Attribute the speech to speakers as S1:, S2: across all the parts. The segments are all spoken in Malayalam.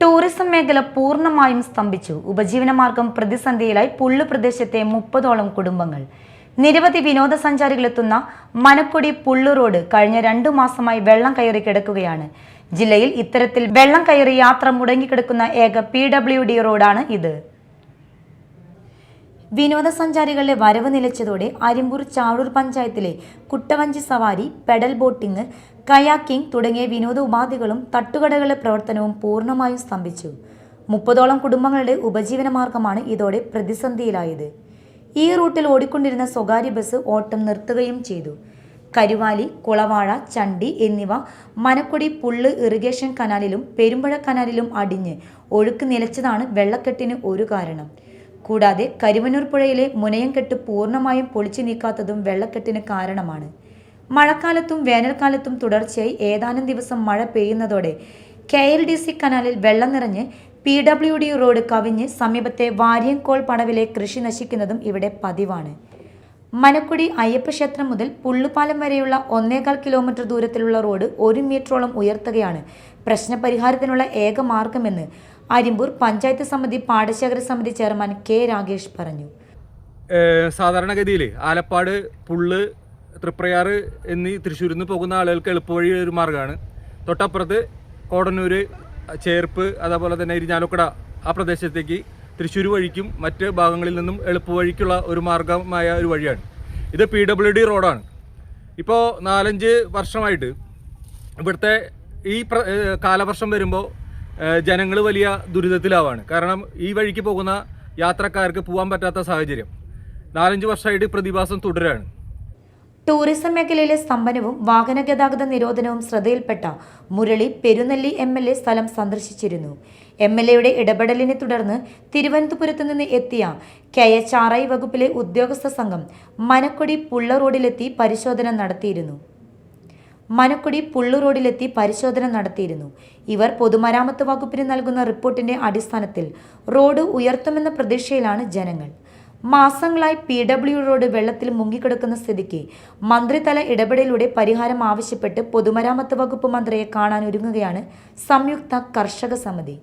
S1: ടൂറിസം മേഖല പൂർണ്ണമായും സ്തംഭിച്ചു. ഉപജീവനമാർഗം പ്രതിസന്ധിയിലായി പുള്ളു പ്രദേശത്തെ 30ഓളം കുടുംബങ്ങൾ. നിരവധി വിനോദസഞ്ചാരികളെത്തുന്ന മനക്കൊടി പുള്ളു റോഡ് കഴിഞ്ഞ 2 മാസമായി വെള്ളം കയറി കിടക്കുകയാണ്. ജില്ലയിൽ ഇത്തരത്തിൽ വെള്ളം കയറി യാത്ര മുടങ്ങിക്കിടക്കുന്ന ഏക PWD റോഡാണ് ഇത്. വിനോദസഞ്ചാരികളുടെ വരവ് നിലച്ചതോടെ അരിമ്പൂർ ചാഴൂർ പഞ്ചായത്തിലെ കുട്ടവഞ്ചി സവാരി, പെഡൽ ബോട്ടിംഗ്, കയാക്കിംഗ് തുടങ്ങിയ വിനോദ ഉപാധികളും തട്ടുകടകളുടെ പ്രവർത്തനവും പൂർണ്ണമായും സ്തംഭിച്ചു. 30ഓളം കുടുംബങ്ങളുടെ ഉപജീവന മാർഗമാണ് ഇതോടെ പ്രതിസന്ധിയിലായത്. ഈ റൂട്ടിൽ ഓടിക്കൊണ്ടിരുന്ന സ്വകാര്യ ബസ് ഓട്ടം നിർത്തുകയും ചെയ്തു. കരുവാലി, കുളവാഴ, ചണ്ടി എന്നിവ മനക്കൊടി പുള്ള് ഇറിഗേഷൻ കനാലിലും പെരുമ്പഴ കനാലിലും അടിഞ്ഞ് ഒഴുക്ക് നിലച്ചതാണ് വെള്ളക്കെട്ടിന് ഒരു കാരണം. കൂടാതെ കരുവന്നൂർ പുഴയിലെ മുനയംകെട്ട് പൂർണ്ണമായും പൊളിച്ചു നീക്കാത്തതും വെള്ളക്കെട്ടിന് കാരണമാണ്. മഴക്കാലത്തും വേനൽക്കാലത്തും തുടർച്ചയായി ഏതാനും ദിവസം മഴ പെയ്യുന്നതോടെ KLDC കനാലിൽ വെള്ളം നിറഞ്ഞ് PWD റോഡ് കവിഞ്ഞ് സമീപത്തെ വാര്യംകോൾ പടവിലെ കൃഷി നശിക്കുന്നതും ഇവിടെ പതിവാണ്. മനക്കൊടി അയ്യപ്പക്ഷേത്രം മുതൽ പുള്ളുപാലം വരെയുള്ള 1.25 കിലോമീറ്റർ ദൂരത്തിലുള്ള റോഡ് 1 മീറ്ററോളം ഉയർത്തുകയാണ് പ്രശ്നപരിഹാരത്തിനുള്ള ഏക മാർഗമെന്ന് അരിമ്പൂർ പഞ്ചായത്ത് സമിതി പാടശേഖര സമിതി ചെയർമാൻ K. രാഗേഷ് പറഞ്ഞു.
S2: സാധാരണഗതിയിൽ ആലപ്പാട്, പുള്ള്, തൃപ്രയാർ എന്നീ തൃശ്ശൂരിൽ നിന്ന് പോകുന്ന ആളുകൾക്ക് എളുപ്പവഴി ഒരു മാർഗ്ഗമാണ്. തൊട്ടപ്പുറത്ത് കോടന്നൂർ, ചേർപ്പ്, അതേപോലെ തന്നെ ഇരിഞ്ഞാലക്കുട ആ പ്രദേശത്തേക്ക് തൃശ്ശൂർ വഴിക്കും മറ്റ് ഭാഗങ്ങളിൽ നിന്നും എളുപ്പവഴിക്കുള്ള ഒരു മാർഗമായ ഒരു വഴിയാണ് ഇത്. PWD റോഡാണ്. ഇപ്പോൾ 4-5 വർഷമായിട്ട് ഇവിടുത്തെ ഈ കാലവർഷം വരുമ്പോൾ ജനങ്ങൾ വലിയ ദുരിതത്തിലാവാണ്. കാരണം ഈ വഴിക്ക് പോകുന്ന യാത്രക്കാർക്ക് പോകാൻ പറ്റാത്ത സാഹചര്യം 4-5 വർഷമായിട്ട് പ്രതിഭാസം തുടരുകയാണ്.
S1: ടൂറിസം മേഖലയിലെ സ്തംഭനവും വാഹന ഗതാഗത നിരോധനവും ശ്രദ്ധയിൽപ്പെട്ട മുരളി പെരുന്നെല്ലി MLA സ്ഥലം സന്ദർശിച്ചിരുന്നു. MLAയുടെ ഇടപെടലിനെ തുടർന്ന് തിരുവനന്തപുരത്ത് നിന്ന് എത്തിയ KHRI വകുപ്പിലെ ഉദ്യോഗസ്ഥ സംഘം മനക്കൊടി പുള്ള റോഡിലെത്തി പരിശോധന നടത്തിയിരുന്നു. ഇവർ പൊതുമരാമത്ത് വകുപ്പിന് നൽകുന്ന റിപ്പോർട്ടിന്റെ അടിസ്ഥാനത്തിൽ റോഡ് ഉയർത്തുമെന്ന പ്രതീക്ഷയിലാണ് ജനങ്ങൾ. മാസങ്ങളായി PWD റോഡ് വെള്ളത്തിൽ മുങ്ങിക്കിടക്കുന്ന സ്ഥിതിക്ക് മന്ത്രിതല ഇടപെടലിലൂടെ പരിഹാരം ആവശ്യപ്പെട്ട് പൊതുമരാമത്ത് വകുപ്പ് മന്ത്രിയെ കാണാൻ ഒരുങ്ങുകയാണ് സംയുക്ത കർഷക സമിതി.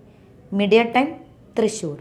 S1: Media time, Thrissur.